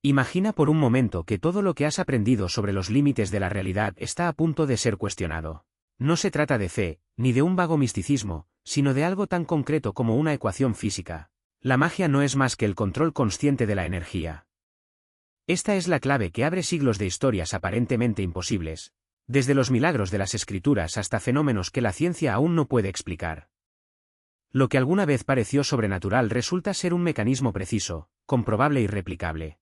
Imagina por un momento que todo lo que has aprendido sobre los límites de la realidad está a punto de ser cuestionado. No se trata de fe, ni de un vago misticismo, sino de algo tan concreto como una ecuación física. La magia no es más que el control consciente de la energía. Esta es la clave que abre siglos de historias aparentemente imposibles, desde los milagros de las escrituras hasta fenómenos que la ciencia aún no puede explicar. Lo que alguna vez pareció sobrenatural resulta ser un mecanismo preciso, comprobable y replicable.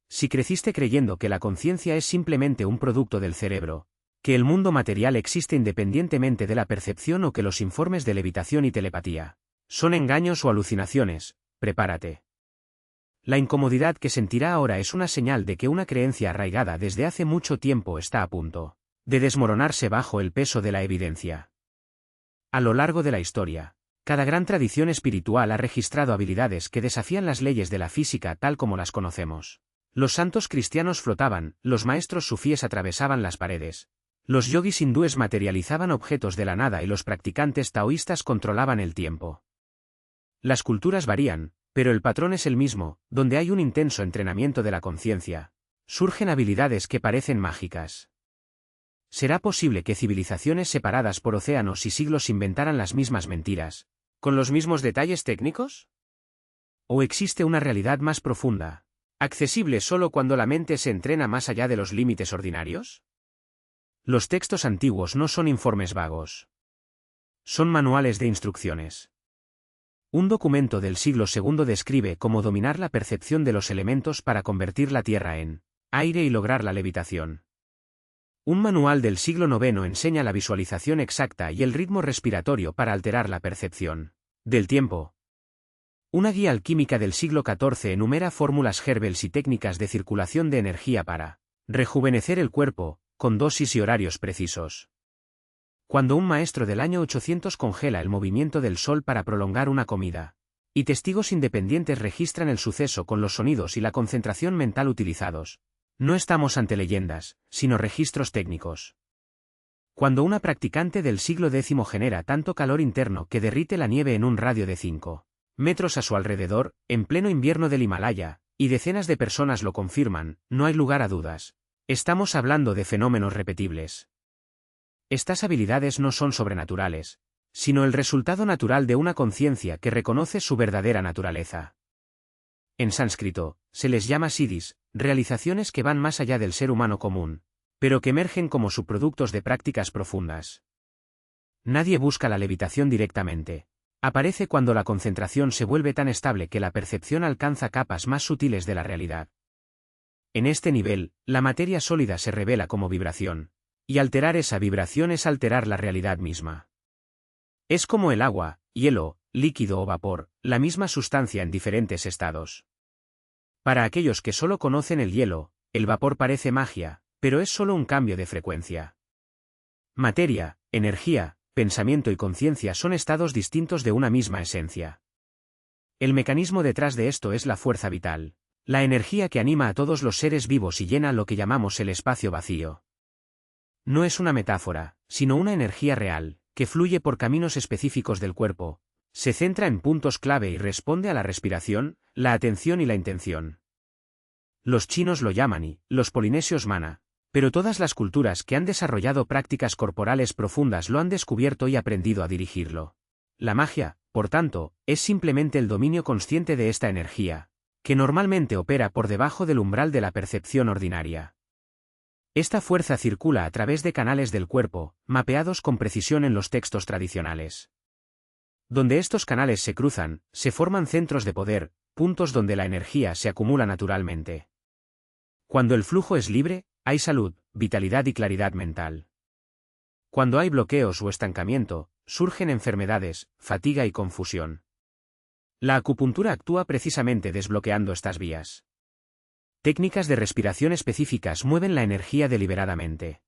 Si creciste creyendo que la conciencia es simplemente un producto del cerebro, que el mundo material existe independientemente de la percepción o que los informes de levitación y telepatía son engaños o alucinaciones, prepárate. La incomodidad que sentirá ahora es una señal de que una creencia arraigada desde hace mucho tiempo está a punto de desmoronarse bajo el peso de la evidencia. A lo largo de la historia, cada gran tradición espiritual ha registrado habilidades que desafían las leyes de la física tal como las conocemos. Los santos cristianos flotaban, los maestros sufíes atravesaban las paredes. Los yogis hindúes materializaban objetos de la nada y los practicantes taoístas controlaban el tiempo. Las culturas varían, pero el patrón es el mismo, donde hay un intenso entrenamiento de la conciencia. Surgen habilidades que parecen mágicas. ¿Será posible que civilizaciones separadas por océanos y siglos inventaran las mismas mentiras, con los mismos detalles técnicos? ¿O existe una realidad más profunda, accesible solo cuando la mente se entrena más allá de los límites ordinarios? Los textos antiguos no son informes vagos. Son manuales de instrucciones. Un documento del siglo II describe cómo dominar la percepción de los elementos para convertir la tierra en aire y lograr la levitación. Un manual del siglo IX enseña la visualización exacta y el ritmo respiratorio para alterar la percepción del tiempo. Una guía alquímica del siglo XIV enumera fórmulas Herbels y técnicas de circulación de energía para rejuvenecer el cuerpo, con dosis y horarios precisos. Cuando un maestro del año 800 congela el movimiento del sol para prolongar una comida, y testigos independientes registran el suceso con los sonidos y la concentración mental utilizados, no estamos ante leyendas, sino registros técnicos. Cuando una practicante del siglo X genera tanto calor interno que derrite la nieve en un radio de 5 metros a su alrededor, en pleno invierno del Himalaya, y decenas de personas lo confirman, no hay lugar a dudas. Estamos hablando de fenómenos repetibles. Estas habilidades no son sobrenaturales, sino el resultado natural de una conciencia que reconoce su verdadera naturaleza. En sánscrito, se les llama siddhis, realizaciones que van más allá del ser humano común, pero que emergen como subproductos de prácticas profundas. Nadie busca la levitación directamente. Aparece cuando la concentración se vuelve tan estable que la percepción alcanza capas más sutiles de la realidad. En este nivel, la materia sólida se revela como vibración, y alterar esa vibración es alterar la realidad misma. Es como el agua, hielo, líquido o vapor, la misma sustancia en diferentes estados. Para aquellos que solo conocen el hielo, el vapor parece magia, pero es solo un cambio de frecuencia. Materia, energía, pensamiento y conciencia son estados distintos de una misma esencia. El mecanismo detrás de esto es la fuerza vital, la energía que anima a todos los seres vivos y llena lo que llamamos el espacio vacío. No es una metáfora, sino una energía real, que fluye por caminos específicos del cuerpo, se centra en puntos clave y responde a la respiración, la atención y la intención. Los chinos lo llaman y, los polinesios mana, pero todas las culturas que han desarrollado prácticas corporales profundas lo han descubierto y aprendido a dirigirlo. La magia, por tanto, es simplemente el dominio consciente de esta energía, que normalmente opera por debajo del umbral de la percepción ordinaria. Esta fuerza circula a través de canales del cuerpo, mapeados con precisión en los textos tradicionales. Donde estos canales se cruzan, se forman centros de poder, puntos donde la energía se acumula naturalmente. Cuando el flujo es libre, hay salud, vitalidad y claridad mental. Cuando hay bloqueos o estancamiento, surgen enfermedades, fatiga y confusión. La acupuntura actúa precisamente desbloqueando estas vías. Técnicas de respiración específicas mueven la energía deliberadamente.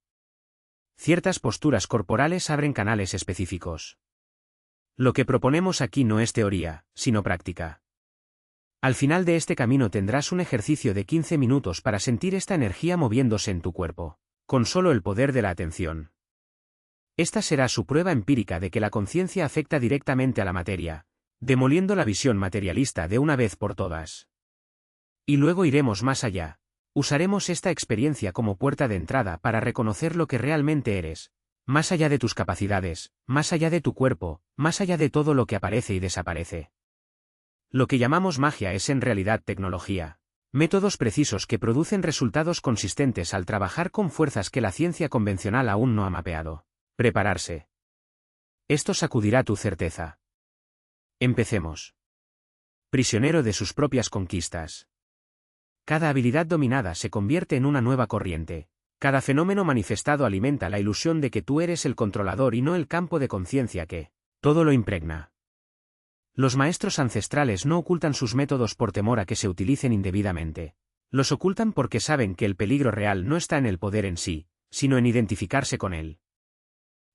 Ciertas posturas corporales abren canales específicos. Lo que proponemos aquí no es teoría, sino práctica. Al final de este camino tendrás un ejercicio de 15 minutos para sentir esta energía moviéndose en tu cuerpo, con solo el poder de la atención. Esta será su prueba empírica de que la conciencia afecta directamente a la materia, demoliendo la visión materialista de una vez por todas. Y luego iremos más allá. Usaremos esta experiencia como puerta de entrada para reconocer lo que realmente eres, más allá de tus capacidades, más allá de tu cuerpo, más allá de todo lo que aparece y desaparece. Lo que llamamos magia es en realidad tecnología. Métodos precisos que producen resultados consistentes al trabajar con fuerzas que la ciencia convencional aún no ha mapeado. Prepararse. Esto sacudirá tu certeza. Empecemos. Prisionero de sus propias conquistas. Cada habilidad dominada se convierte en una nueva corriente. Cada fenómeno manifestado alimenta la ilusión de que tú eres el controlador y no el campo de conciencia que todo lo impregna. Los maestros ancestrales no ocultan sus métodos por temor a que se utilicen indebidamente. Los ocultan porque saben que el peligro real no está en el poder en sí, sino en identificarse con él.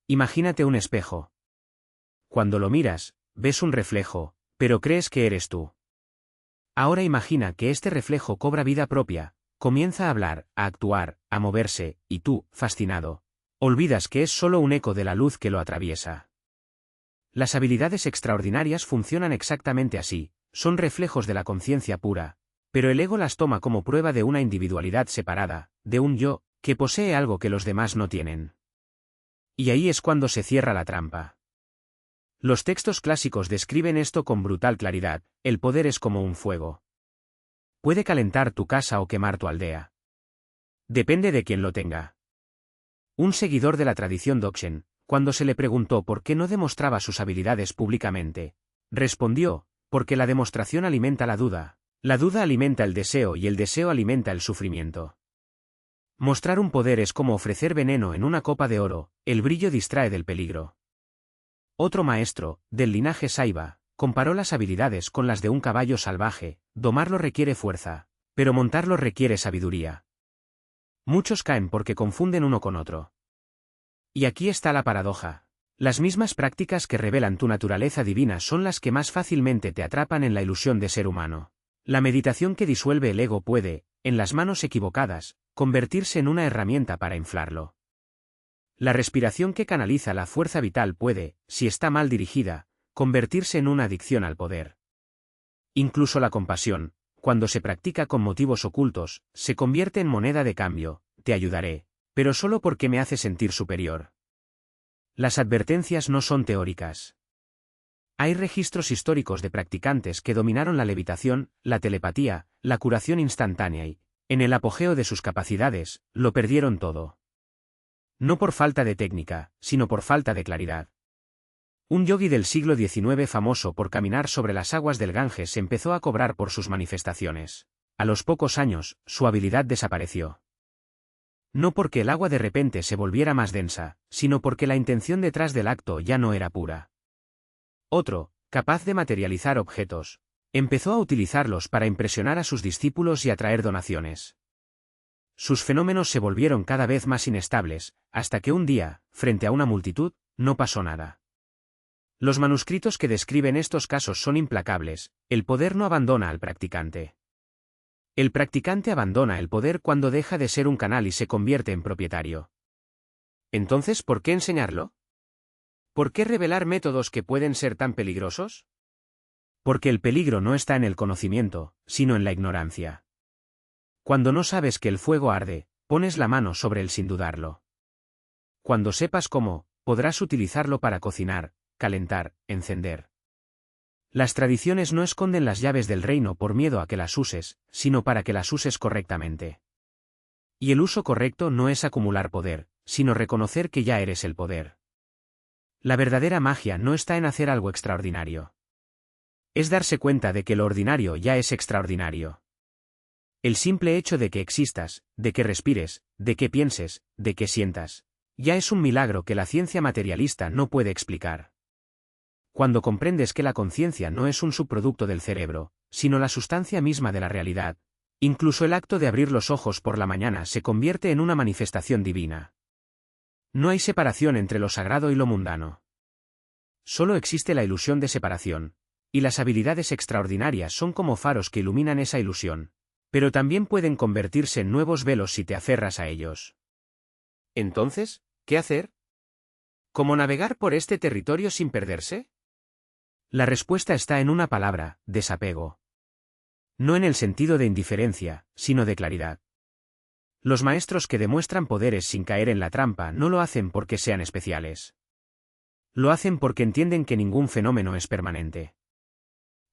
Imagínate un espejo. Cuando lo miras, ves un reflejo, pero crees que eres tú. Ahora imagina que este reflejo cobra vida propia, comienza a hablar, a actuar, a moverse, y tú, fascinado, olvidas que es solo un eco de la luz que lo atraviesa. Las habilidades extraordinarias funcionan exactamente así, son reflejos de la conciencia pura, pero el ego las toma como prueba de una individualidad separada, de un yo, que posee algo que los demás no tienen. Y ahí es cuando se cierra la trampa. Los textos clásicos describen esto con brutal claridad: el poder es como un fuego. Puede calentar tu casa o quemar tu aldea. Depende de quien lo tenga. Un seguidor de la tradición Dzogchen, cuando se le preguntó por qué no demostraba sus habilidades públicamente, respondió: porque la demostración alimenta la duda alimenta el deseo y el deseo alimenta el sufrimiento. Mostrar un poder es como ofrecer veneno en una copa de oro, el brillo distrae del peligro. Otro maestro, del linaje Saiba, comparó las habilidades con las de un caballo salvaje: domarlo requiere fuerza, pero montarlo requiere sabiduría. Muchos caen porque confunden uno con otro. Y aquí está la paradoja. Las mismas prácticas que revelan tu naturaleza divina son las que más fácilmente te atrapan en la ilusión de ser humano. La meditación que disuelve el ego puede, en las manos equivocadas, convertirse en una herramienta para inflarlo. La respiración que canaliza la fuerza vital puede, si está mal dirigida, convertirse en una adicción al poder. Incluso la compasión, cuando se practica con motivos ocultos, se convierte en moneda de cambio: te ayudaré, pero solo porque me hace sentir superior. Las advertencias no son teóricas. Hay registros históricos de practicantes que dominaron la levitación, la telepatía, la curación instantánea y, en el apogeo de sus capacidades, lo perdieron todo. No por falta de técnica, sino por falta de claridad. Un yogui del siglo XIX famoso por caminar sobre las aguas del Ganges empezó a cobrar por sus manifestaciones. A los pocos años, su habilidad desapareció. No porque el agua de repente se volviera más densa, sino porque la intención detrás del acto ya no era pura. Otro, capaz de materializar objetos, empezó a utilizarlos para impresionar a sus discípulos y atraer donaciones. Sus fenómenos se volvieron cada vez más inestables, hasta que un día, frente a una multitud, no pasó nada. Los manuscritos que describen estos casos son implacables: el poder no abandona al practicante. El practicante abandona el poder cuando deja de ser un canal y se convierte en propietario. Entonces, ¿por qué enseñarlo? ¿Por qué revelar métodos que pueden ser tan peligrosos? Porque el peligro no está en el conocimiento, sino en la ignorancia. Cuando no sabes que el fuego arde, pones la mano sobre él sin dudarlo. Cuando sepas cómo, podrás utilizarlo para cocinar, calentar, encender. Las tradiciones no esconden las llaves del reino por miedo a que las uses, sino para que las uses correctamente. Y el uso correcto no es acumular poder, sino reconocer que ya eres el poder. La verdadera magia no está en hacer algo extraordinario. Es darse cuenta de que lo ordinario ya es extraordinario. El simple hecho de que existas, de que respires, de que pienses, de que sientas, ya es un milagro que la ciencia materialista no puede explicar. Cuando comprendes que la conciencia no es un subproducto del cerebro, sino la sustancia misma de la realidad, incluso el acto de abrir los ojos por la mañana se convierte en una manifestación divina. No hay separación entre lo sagrado y lo mundano. Solo existe la ilusión de separación, y las habilidades extraordinarias son como faros que iluminan esa ilusión, pero también pueden convertirse en nuevos velos si te aferras a ellos. Entonces, ¿qué hacer? ¿Cómo navegar por este territorio sin perderse? La respuesta está en una palabra: desapego. No en el sentido de indiferencia, sino de claridad. Los maestros que demuestran poderes sin caer en la trampa no lo hacen porque sean especiales. Lo hacen porque entienden que ningún fenómeno es permanente.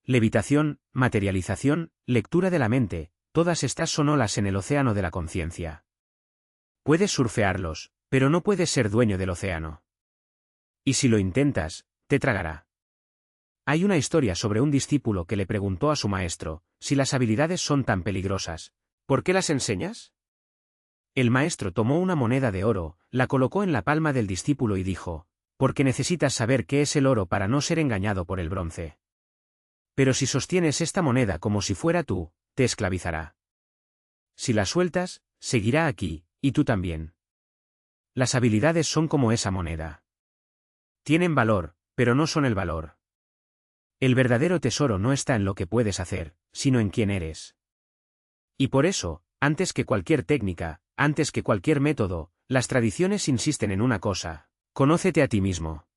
Levitación, materialización, lectura de la mente, todas estas son olas en el océano de la conciencia. Puedes surfearlos, pero no puedes ser dueño del océano. Y si lo intentas, te tragará. Hay una historia sobre un discípulo que le preguntó a su maestro, si las habilidades son tan peligrosas, ¿por qué las enseñas? El maestro tomó una moneda de oro, la colocó en la palma del discípulo y dijo, porque necesitas saber qué es el oro para no ser engañado por el bronce. Pero si sostienes esta moneda como si fuera tú, te esclavizará. Si la sueltas, seguirá aquí, y tú también. Las habilidades son como esa moneda. Tienen valor, pero no son el valor. El verdadero tesoro no está en lo que puedes hacer, sino en quién eres. Y por eso, antes que cualquier técnica, antes que cualquier método, las tradiciones insisten en una cosa: conócete a ti mismo.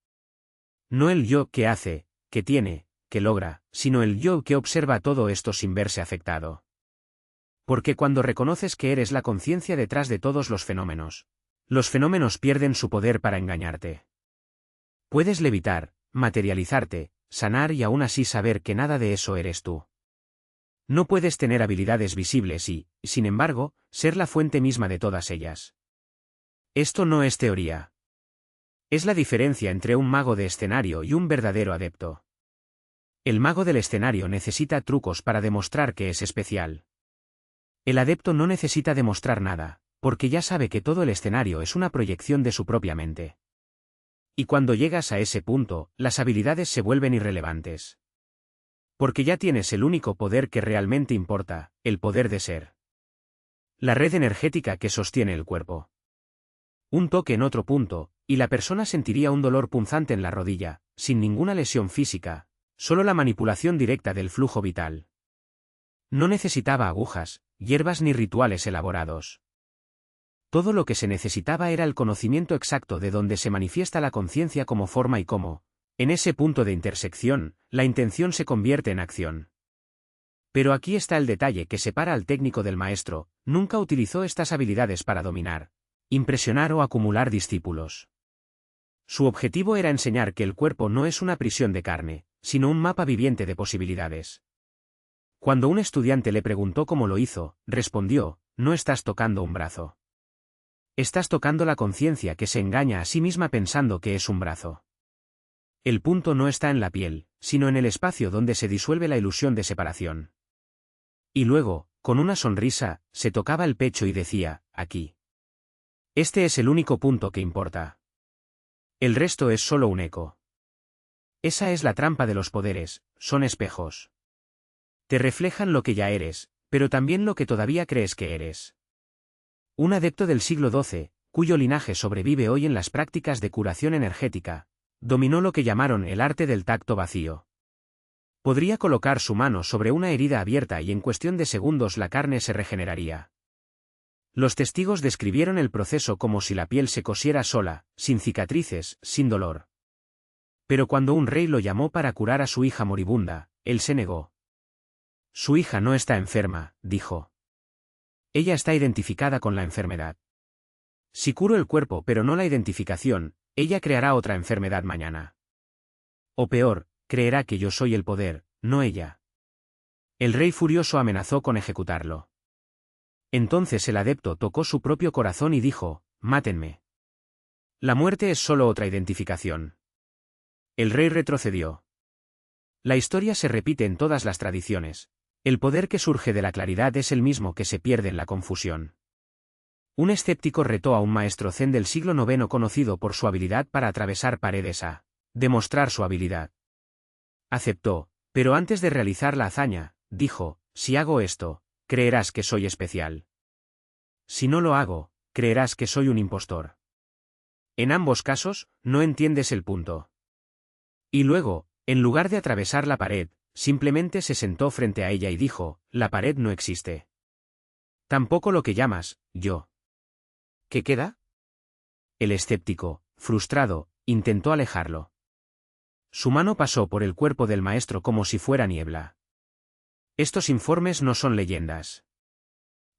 No el yo que hace, que tiene, que logra, sino el yo que observa todo esto sin verse afectado. Porque cuando reconoces que eres la conciencia detrás de todos los fenómenos pierden su poder para engañarte. Puedes levitar, materializarte, sanar y aún así saber que nada de eso eres tú. No puedes tener habilidades visibles y, sin embargo, ser la fuente misma de todas ellas. Esto no es teoría. Es la diferencia entre un mago de escenario y un verdadero adepto. El mago del escenario necesita trucos para demostrar que es especial. El adepto no necesita demostrar nada, porque ya sabe que todo el escenario es una proyección de su propia mente. Y cuando llegas a ese punto, las habilidades se vuelven irrelevantes. Porque ya tienes el único poder que realmente importa, el poder de ser. La red energética que sostiene el cuerpo. Un toque en otro punto, y la persona sentiría un dolor punzante en la rodilla, sin ninguna lesión física, solo la manipulación directa del flujo vital. No necesitaba agujas, hierbas ni rituales elaborados. Todo lo que se necesitaba era el conocimiento exacto de dónde se manifiesta la conciencia como forma y cómo, en ese punto de intersección, la intención se convierte en acción. Pero aquí está el detalle que separa al técnico del maestro: nunca utilizó estas habilidades para dominar, impresionar o acumular discípulos. Su objetivo era enseñar que el cuerpo no es una prisión de carne, sino un mapa viviente de posibilidades. Cuando un estudiante le preguntó cómo lo hizo, respondió: no estás tocando un brazo. Estás tocando la conciencia que se engaña a sí misma pensando que es un brazo. El punto no está en la piel, sino en el espacio donde se disuelve la ilusión de separación. Y luego, con una sonrisa, se tocaba el pecho y decía: aquí. Este es el único punto que importa. El resto es solo un eco. Esa es la trampa de los poderes, son espejos. Te reflejan lo que ya eres, pero también lo que todavía crees que eres. Un adepto del siglo XII, cuyo linaje sobrevive hoy en las prácticas de curación energética, dominó lo que llamaron el arte del tacto vacío. Podría colocar su mano sobre una herida abierta y en cuestión de segundos la carne se regeneraría. Los testigos describieron el proceso como si la piel se cosiera sola, sin cicatrices, sin dolor. Pero cuando un rey lo llamó para curar a su hija moribunda, él se negó. Su hija no está enferma, dijo. Ella está identificada con la enfermedad. Si curo el cuerpo pero no la identificación, ella creará otra enfermedad mañana. O peor, creerá que yo soy el poder, no ella. El rey furioso amenazó con ejecutarlo. Entonces el adepto tocó su propio corazón y dijo: mátenme. La muerte es solo otra identificación. El rey retrocedió. La historia se repite en todas las tradiciones. El poder que surge de la claridad es el mismo que se pierde en la confusión. Un escéptico retó a un maestro zen del siglo IX conocido por su habilidad para atravesar paredes a demostrar su habilidad. Aceptó, pero antes de realizar la hazaña, dijo: si hago esto, creerás que soy especial. Si no lo hago, creerás que soy un impostor. En ambos casos, no entiendes el punto. Y luego, en lugar de atravesar la pared, simplemente se sentó frente a ella y dijo: la pared no existe. Tampoco lo que llamas yo. ¿Qué queda? El escéptico, frustrado, intentó alejarlo. Su mano pasó por el cuerpo del maestro como si fuera niebla. Estos informes no son leyendas.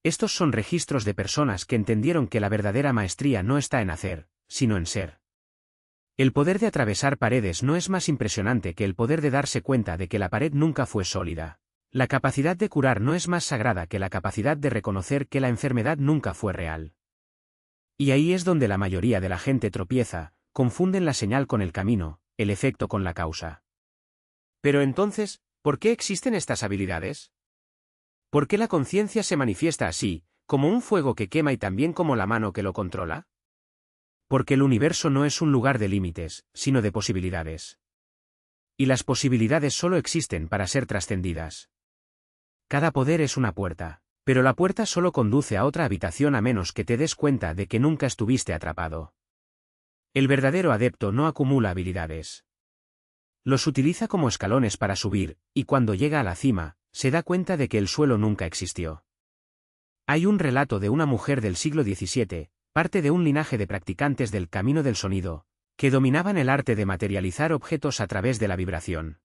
Estos son registros de personas que entendieron que la verdadera maestría no está en hacer, sino en ser. El poder de atravesar paredes no es más impresionante que el poder de darse cuenta de que la pared nunca fue sólida. La capacidad de curar no es más sagrada que la capacidad de reconocer que la enfermedad nunca fue real. Y ahí es donde la mayoría de la gente tropieza, confunden la señal con el camino, el efecto con la causa. Pero entonces, ¿por qué existen estas habilidades? ¿Por qué la conciencia se manifiesta así, como un fuego que quema y también como la mano que lo controla? Porque el universo no es un lugar de límites, sino de posibilidades. Y las posibilidades solo existen para ser trascendidas. Cada poder es una puerta, pero la puerta solo conduce a otra habitación a menos que te des cuenta de que nunca estuviste atrapado. El verdadero adepto no acumula habilidades. Los utiliza como escalones para subir, y cuando llega a la cima, se da cuenta de que el suelo nunca existió. Hay un relato de una mujer del siglo XVII, parte de un linaje de practicantes del camino del sonido, que dominaban el arte de materializar objetos a través de la vibración.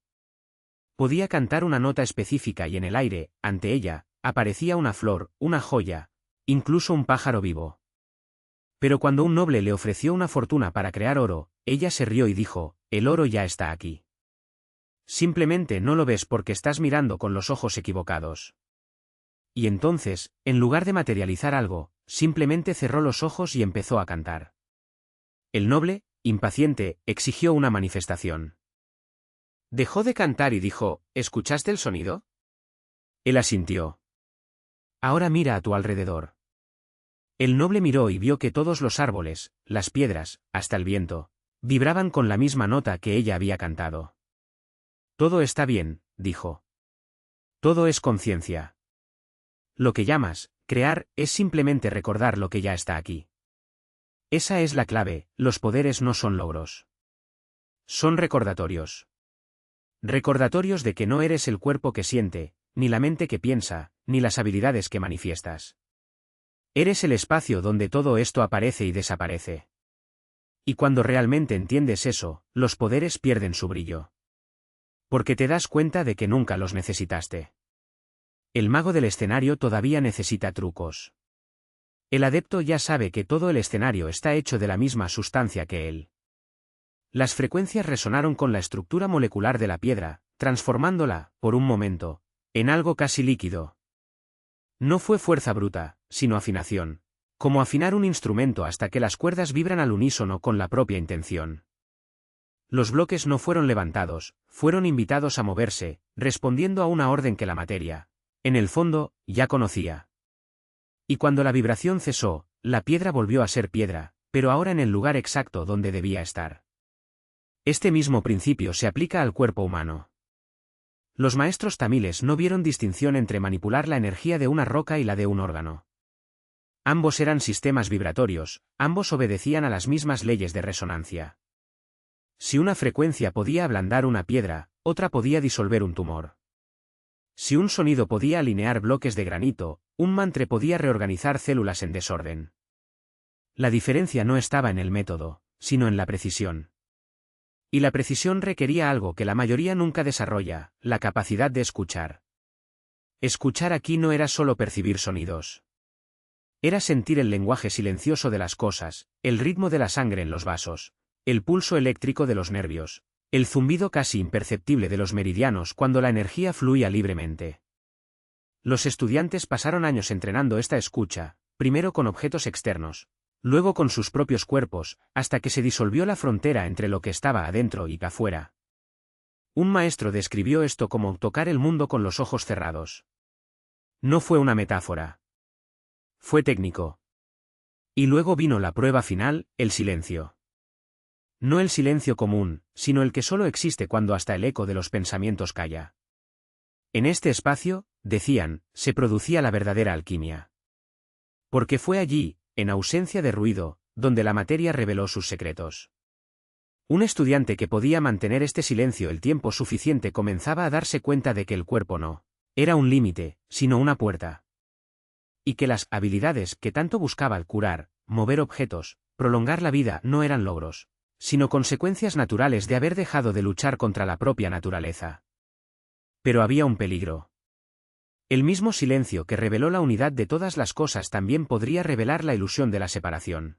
Podía cantar una nota específica y en el aire, ante ella, aparecía una flor, una joya, incluso un pájaro vivo. Pero cuando un noble le ofreció una fortuna para crear oro, ella se rió y dijo, el oro ya está aquí. Simplemente no lo ves porque estás mirando con los ojos equivocados. Y entonces, en lugar de materializar algo, simplemente cerró los ojos y empezó a cantar. El noble, impaciente, exigió una manifestación. Dejó de cantar y dijo, ¿escuchaste el sonido? Él asintió. Ahora mira a tu alrededor. El noble miró y vio que todos los árboles, las piedras, hasta el viento, vibraban con la misma nota que ella había cantado. Todo está bien, dijo. Todo es conciencia. Lo que llamas crear es simplemente recordar lo que ya está aquí. Esa es la clave, los poderes no son logros. Son recordatorios. Recordatorios de que no eres el cuerpo que siente, ni la mente que piensa, ni las habilidades que manifiestas. Eres el espacio donde todo esto aparece y desaparece. Y cuando realmente entiendes eso, los poderes pierden su brillo. Porque te das cuenta de que nunca los necesitaste. El mago del escenario todavía necesita trucos. El adepto ya sabe que todo el escenario está hecho de la misma sustancia que él. Las frecuencias resonaron con la estructura molecular de la piedra, transformándola, por un momento, en algo casi líquido. No fue fuerza bruta, sino afinación, como afinar un instrumento hasta que las cuerdas vibran al unísono con la propia intención. Los bloques no fueron levantados, fueron invitados a moverse, respondiendo a una orden que la materia, en el fondo, ya conocía. Y cuando la vibración cesó, la piedra volvió a ser piedra, pero ahora en el lugar exacto donde debía estar. Este mismo principio se aplica al cuerpo humano. Los maestros tamiles no vieron distinción entre manipular la energía de una roca y la de un órgano. Ambos eran sistemas vibratorios, ambos obedecían a las mismas leyes de resonancia. Si una frecuencia podía ablandar una piedra, otra podía disolver un tumor. Si un sonido podía alinear bloques de granito, un mantra podía reorganizar células en desorden. La diferencia no estaba en el método, sino en la precisión. Y la precisión requería algo que la mayoría nunca desarrolla, la capacidad de escuchar. Escuchar aquí no era solo percibir sonidos. Era sentir el lenguaje silencioso de las cosas, el ritmo de la sangre en los vasos, el pulso eléctrico de los nervios, el zumbido casi imperceptible de los meridianos cuando la energía fluía libremente. Los estudiantes pasaron años entrenando esta escucha, primero con objetos externos, luego con sus propios cuerpos, hasta que se disolvió la frontera entre lo que estaba adentro y afuera. Un maestro describió esto como tocar el mundo con los ojos cerrados. No fue una metáfora. Fue técnico. Y luego vino la prueba final, el silencio. No el silencio común, sino el que solo existe cuando hasta el eco de los pensamientos calla. En este espacio, decían, se producía la verdadera alquimia. Porque fue allí, en ausencia de ruido, donde la materia reveló sus secretos. Un estudiante que podía mantener este silencio el tiempo suficiente comenzaba a darse cuenta de que el cuerpo no era un límite, sino una puerta. Y que las habilidades que tanto buscaba al curar, mover objetos, prolongar la vida no eran logros, sino consecuencias naturales de haber dejado de luchar contra la propia naturaleza. Pero había un peligro. El mismo silencio que reveló la unidad de todas las cosas también podría revelar la ilusión de la separación.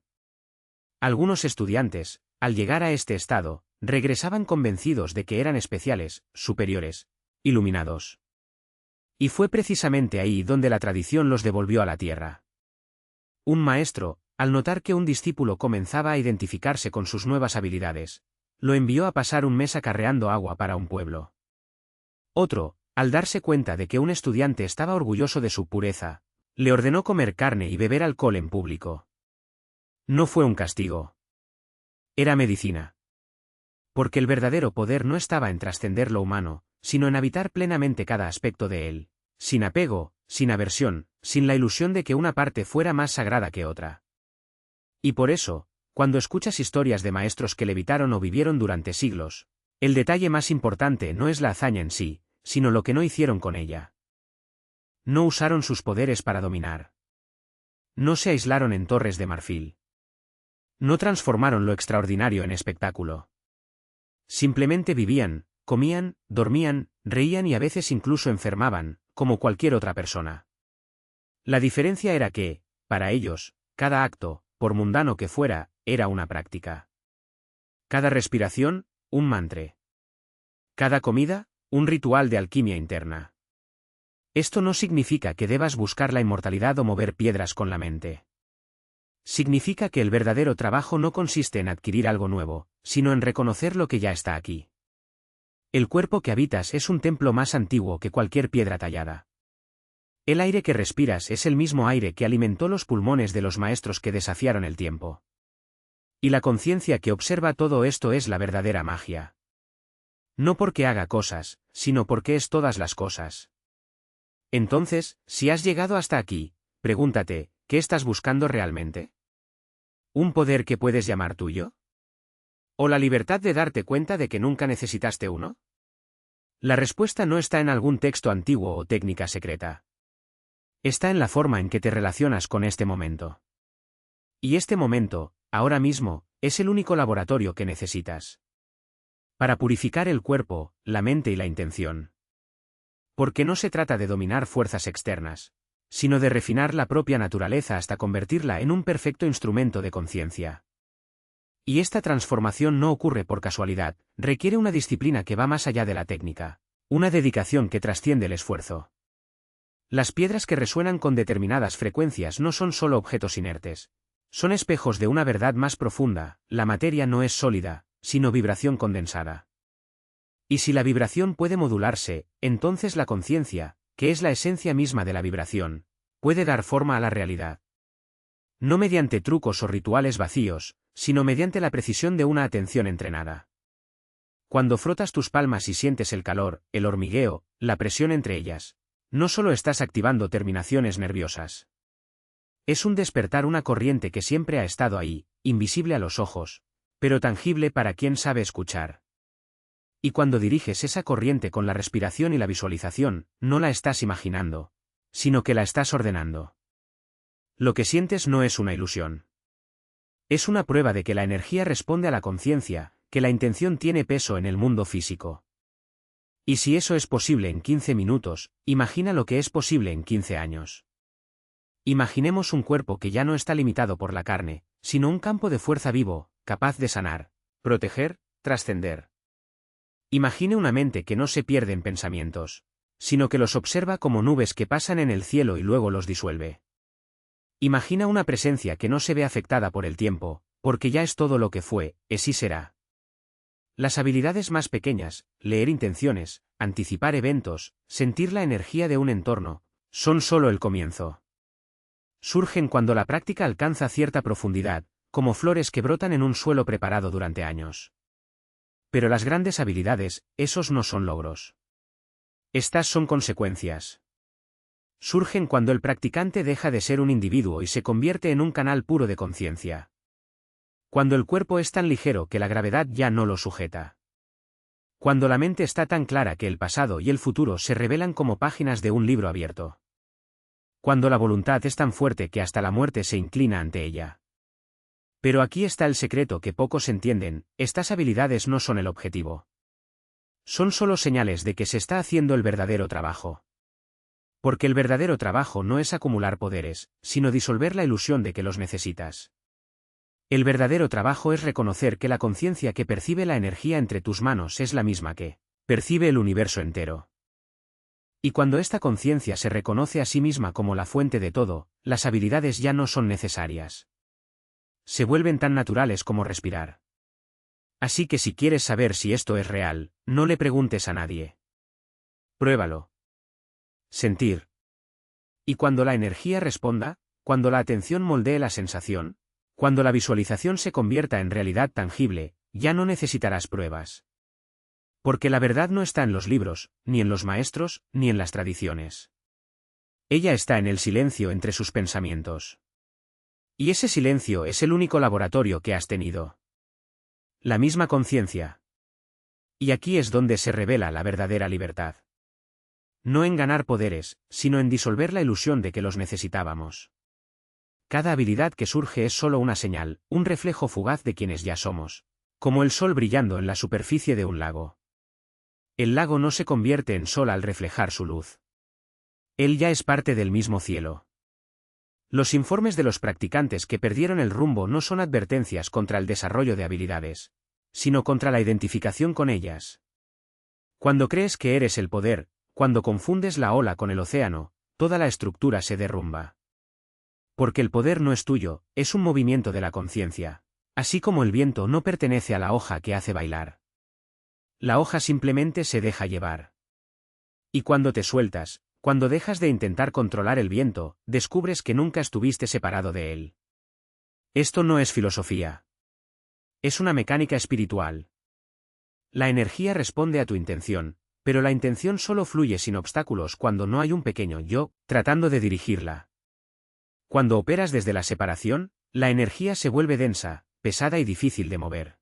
Algunos estudiantes, al llegar a este estado, regresaban convencidos de que eran especiales, superiores, iluminados. Y fue precisamente ahí donde la tradición los devolvió a la tierra. Un maestro, al notar que un discípulo comenzaba a identificarse con sus nuevas habilidades, lo envió a pasar un mes acarreando agua para un pueblo. Otro, al darse cuenta de que un estudiante estaba orgulloso de su pureza, le ordenó comer carne y beber alcohol en público. No fue un castigo. Era medicina. Porque el verdadero poder no estaba en trascender lo humano, sino en habitar plenamente cada aspecto de él, sin apego, sin aversión, sin la ilusión de que una parte fuera más sagrada que otra. Y por eso, cuando escuchas historias de maestros que levitaron o vivieron durante siglos, el detalle más importante no es la hazaña en sí, sino lo que no hicieron con ella. No usaron sus poderes para dominar. No se aislaron en torres de marfil. No transformaron lo extraordinario en espectáculo. Simplemente vivían, comían, dormían, reían y a veces incluso enfermaban, como cualquier otra persona. La diferencia era que, para ellos, cada acto, por mundano que fuera, era una práctica. Cada respiración, un mantra. Cada comida, un ritual de alquimia interna. Esto no significa que debas buscar la inmortalidad o mover piedras con la mente. Significa que el verdadero trabajo no consiste en adquirir algo nuevo, sino en reconocer lo que ya está aquí. El cuerpo que habitas es un templo más antiguo que cualquier piedra tallada. El aire que respiras es el mismo aire que alimentó los pulmones de los maestros que desafiaron el tiempo. Y la conciencia que observa todo esto es la verdadera magia. No porque haga cosas, sino porque es todas las cosas. Entonces, si has llegado hasta aquí, pregúntate, ¿qué estás buscando realmente? ¿Un poder que puedes llamar tuyo? ¿O la libertad de darte cuenta de que nunca necesitaste uno? La respuesta no está en algún texto antiguo o técnica secreta. Está en la forma en que te relacionas con este momento. Y este momento, ahora mismo, es el único laboratorio que necesitas. Para purificar el cuerpo, la mente y la intención. Porque no se trata de dominar fuerzas externas, sino de refinar la propia naturaleza hasta convertirla en un perfecto instrumento de conciencia. Y esta transformación no ocurre por casualidad, requiere una disciplina que va más allá de la técnica, una dedicación que trasciende el esfuerzo. Las piedras que resuenan con determinadas frecuencias no son solo objetos inertes, son espejos de una verdad más profunda: la materia no es sólida, sino vibración condensada. Y si la vibración puede modularse, entonces la conciencia, que es la esencia misma de la vibración, puede dar forma a la realidad. No mediante trucos o rituales vacíos, sino mediante la precisión de una atención entrenada. Cuando frotas tus palmas y sientes el calor, el hormigueo, la presión entre ellas, no solo estás activando terminaciones nerviosas. Es un despertar una corriente que siempre ha estado ahí, invisible a los ojos, pero tangible para quien sabe escuchar. Y cuando diriges esa corriente con la respiración y la visualización, no la estás imaginando, sino que la estás ordenando. Lo que sientes no es una ilusión. Es una prueba de que la energía responde a la conciencia, que la intención tiene peso en el mundo físico. Y si eso es posible en 15 minutos, imagina lo que es posible en 15 años. Imaginemos un cuerpo que ya no está limitado por la carne, sino un campo de fuerza vivo, capaz de sanar, proteger, trascender. Imagine una mente que no se pierde en pensamientos, sino que los observa como nubes que pasan en el cielo y luego los disuelve. Imagina una presencia que no se ve afectada por el tiempo, porque ya es todo lo que fue, es y será. Las habilidades más pequeñas, leer intenciones, anticipar eventos, sentir la energía de un entorno, son solo el comienzo. Surgen cuando la práctica alcanza cierta profundidad, como flores que brotan en un suelo preparado durante años. Pero las grandes habilidades, esos no son logros. Estas son consecuencias. Surgen cuando el practicante deja de ser un individuo y se convierte en un canal puro de conciencia. Cuando el cuerpo es tan ligero que la gravedad ya no lo sujeta. Cuando la mente está tan clara que el pasado y el futuro se revelan como páginas de un libro abierto. Cuando la voluntad es tan fuerte que hasta la muerte se inclina ante ella. Pero aquí está el secreto que pocos entienden: estas habilidades no son el objetivo. Son solo señales de que se está haciendo el verdadero trabajo. Porque el verdadero trabajo no es acumular poderes, sino disolver la ilusión de que los necesitas. El verdadero trabajo es reconocer que la conciencia que percibe la energía entre tus manos es la misma que percibe el universo entero. Y cuando esta conciencia se reconoce a sí misma como la fuente de todo, las habilidades ya no son necesarias. Se vuelven tan naturales como respirar. Así que si quieres saber si esto es real, no le preguntes a nadie. Pruébalo. Sentir. Y cuando la energía responda, cuando la atención moldee la sensación, cuando la visualización se convierta en realidad tangible, ya no necesitarás pruebas. Porque la verdad no está en los libros, ni en los maestros, ni en las tradiciones. Ella está en el silencio entre sus pensamientos. Y ese silencio es el único laboratorio que has tenido. La misma conciencia. Y aquí es donde se revela la verdadera libertad. No en ganar poderes, sino en disolver la ilusión de que los necesitábamos. Cada habilidad que surge es solo una señal, un reflejo fugaz de quienes ya somos, como el sol brillando en la superficie de un lago. El lago no se convierte en sol al reflejar su luz. Él ya es parte del mismo cielo. Los informes de los practicantes que perdieron el rumbo no son advertencias contra el desarrollo de habilidades, sino contra la identificación con ellas. Cuando crees que eres el poder, cuando confundes la ola con el océano, toda la estructura se derrumba. Porque el poder no es tuyo, es un movimiento de la conciencia, así como el viento no pertenece a la hoja que hace bailar. La hoja simplemente se deja llevar. Y cuando te sueltas, cuando dejas de intentar controlar el viento, descubres que nunca estuviste separado de él. Esto no es filosofía. Es una mecánica espiritual. La energía responde a tu intención, pero la intención solo fluye sin obstáculos cuando no hay un pequeño yo, tratando de dirigirla. Cuando operas desde la separación, la energía se vuelve densa, pesada y difícil de mover.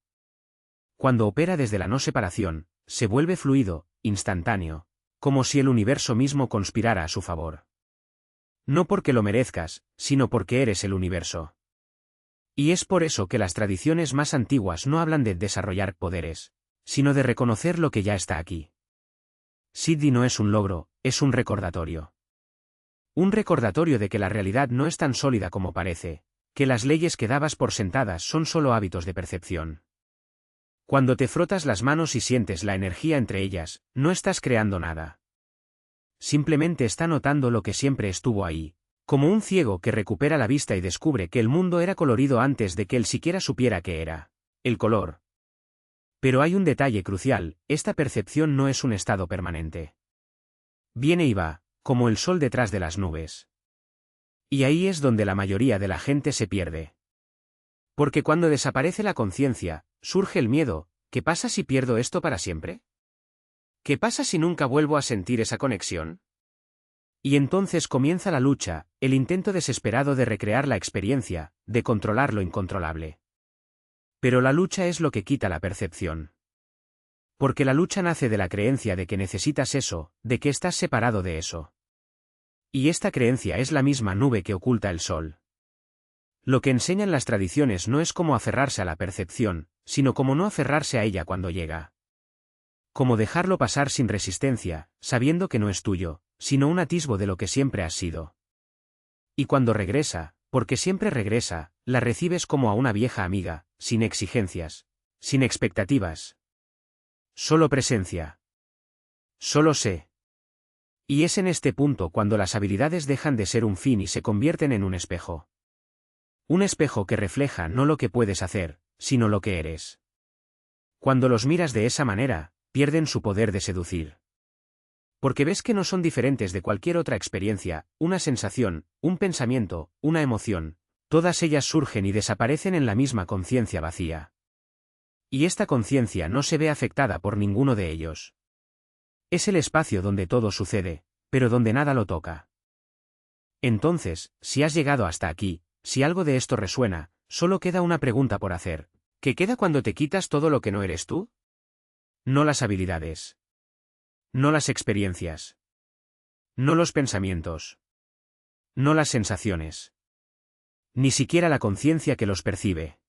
Cuando opera desde la no separación, se vuelve fluido, instantáneo, como si el universo mismo conspirara a su favor. No porque lo merezcas, sino porque eres el universo. Y es por eso que las tradiciones más antiguas no hablan de desarrollar poderes, sino de reconocer lo que ya está aquí. Siddhi no es un logro, es un recordatorio. Un recordatorio de que la realidad no es tan sólida como parece, que las leyes que dabas por sentadas son solo hábitos de percepción. Cuando te frotas las manos y sientes la energía entre ellas, no estás creando nada. Simplemente está notando lo que siempre estuvo ahí, como un ciego que recupera la vista y descubre que el mundo era colorido antes de que él siquiera supiera qué era el color. Pero hay un detalle crucial, esta percepción no es un estado permanente. Viene y va, como el sol detrás de las nubes. Y ahí es donde la mayoría de la gente se pierde. Porque cuando desaparece la conciencia, surge el miedo, ¿qué pasa si pierdo esto para siempre? ¿Qué pasa si nunca vuelvo a sentir esa conexión? Y entonces comienza la lucha, el intento desesperado de recrear la experiencia, de controlar lo incontrolable. Pero la lucha es lo que quita la percepción. Porque la lucha nace de la creencia de que necesitas eso, de que estás separado de eso. Y esta creencia es la misma nube que oculta el sol. Lo que enseñan las tradiciones no es cómo aferrarse a la percepción, sino cómo no aferrarse a ella cuando llega. Cómo dejarlo pasar sin resistencia, sabiendo que no es tuyo, sino un atisbo de lo que siempre has sido. Y cuando regresa, porque siempre regresa, la recibes como a una vieja amiga, sin exigencias, sin expectativas. Solo presencia. Solo sé. Y es en este punto cuando las habilidades dejan de ser un fin y se convierten en un espejo. Un espejo que refleja no lo que puedes hacer, sino lo que eres. Cuando los miras de esa manera, pierden su poder de seducir. Porque ves que no son diferentes de cualquier otra experiencia, una sensación, un pensamiento, una emoción, todas ellas surgen y desaparecen en la misma conciencia vacía. Y esta conciencia no se ve afectada por ninguno de ellos. Es el espacio donde todo sucede, pero donde nada lo toca. Entonces, si has llegado hasta aquí, si algo de esto resuena, solo queda una pregunta por hacer. ¿Qué queda cuando te quitas todo lo que no eres tú? No las habilidades. No las experiencias. No los pensamientos. No las sensaciones. Ni siquiera la conciencia que los percibe.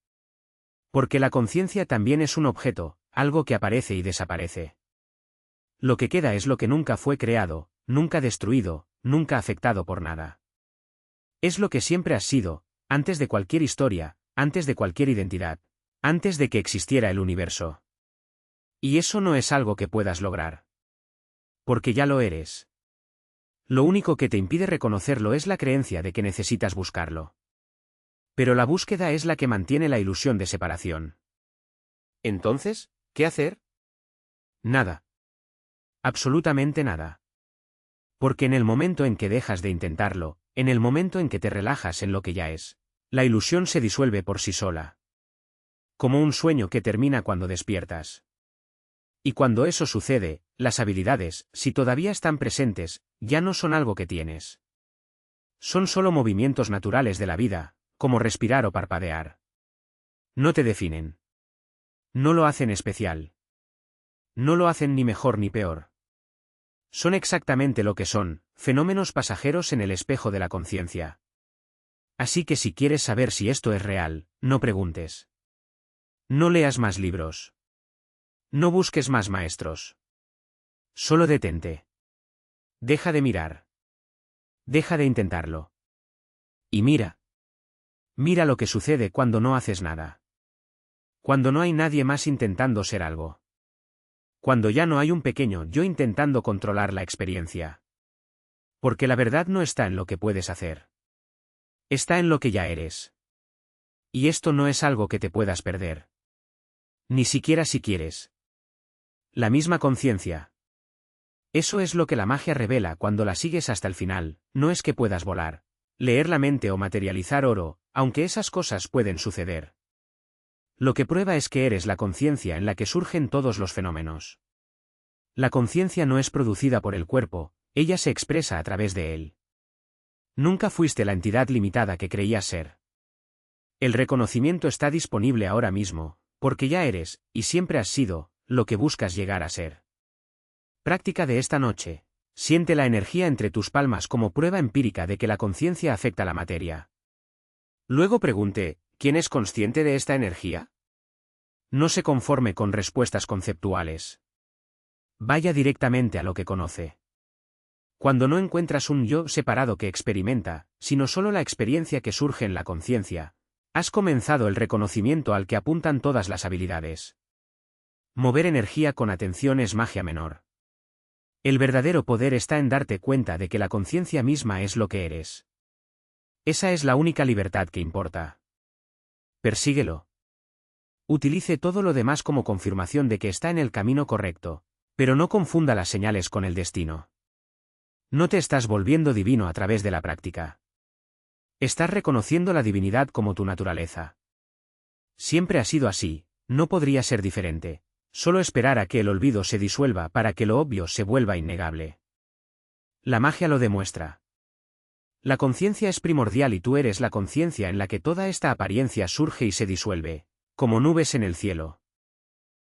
Porque la conciencia también es un objeto, algo que aparece y desaparece. Lo que queda es lo que nunca fue creado, nunca destruido, nunca afectado por nada. Es lo que siempre has sido, antes de cualquier historia, antes de cualquier identidad, antes de que existiera el universo. Y eso no es algo que puedas lograr. Porque ya lo eres. Lo único que te impide reconocerlo es la creencia de que necesitas buscarlo. Pero la búsqueda es la que mantiene la ilusión de separación. Entonces, ¿qué hacer? Nada. Absolutamente nada. Porque en el momento en que dejas de intentarlo, en el momento en que te relajas en lo que ya es, la ilusión se disuelve por sí sola. Como un sueño que termina cuando despiertas. Y cuando eso sucede, las habilidades, si todavía están presentes, ya no son algo que tienes. Son solo movimientos naturales de la vida, como respirar o parpadear. No te definen. No lo hacen especial. No lo hacen ni mejor ni peor. Son exactamente lo que son, fenómenos pasajeros en el espejo de la conciencia. Así que si quieres saber si esto es real, no preguntes. No leas más libros. No busques más maestros. Solo detente. Deja de mirar. Deja de intentarlo. Y mira. Mira lo que sucede cuando no haces nada. Cuando no hay nadie más intentando ser algo. Cuando ya no hay un pequeño yo intentando controlar la experiencia. Porque la verdad no está en lo que puedes hacer. Está en lo que ya eres. Y esto no es algo que te puedas perder. Ni siquiera si quieres. La misma conciencia. Eso es lo que la magia revela cuando la sigues hasta el final, no es que puedas volar, leer la mente o materializar oro, aunque esas cosas pueden suceder. Lo que prueba es que eres la conciencia en la que surgen todos los fenómenos. La conciencia no es producida por el cuerpo, ella se expresa a través de él. Nunca fuiste la entidad limitada que creías ser. El reconocimiento está disponible ahora mismo, porque ya eres, y siempre has sido, lo que buscas llegar a ser. Práctica de esta noche. Siente la energía entre tus palmas como prueba empírica de que la conciencia afecta la materia. Luego pregunte, ¿quién es consciente de esta energía? No se conforme con respuestas conceptuales. Vaya directamente a lo que conoce. Cuando no encuentras un yo separado que experimenta, sino solo la experiencia que surge en la conciencia, has comenzado el reconocimiento al que apuntan todas las habilidades. Mover energía con atención es magia menor. El verdadero poder está en darte cuenta de que la conciencia misma es lo que eres. Esa es la única libertad que importa. Persíguelo. Utilice todo lo demás como confirmación de que está en el camino correcto, pero no confunda las señales con el destino. No te estás volviendo divino a través de la práctica. Estás reconociendo la divinidad como tu naturaleza. Siempre ha sido así, no podría ser diferente. Solo esperar a que el olvido se disuelva para que lo obvio se vuelva innegable. La magia lo demuestra. La conciencia es primordial y tú eres la conciencia en la que toda esta apariencia surge y se disuelve, como nubes en el cielo.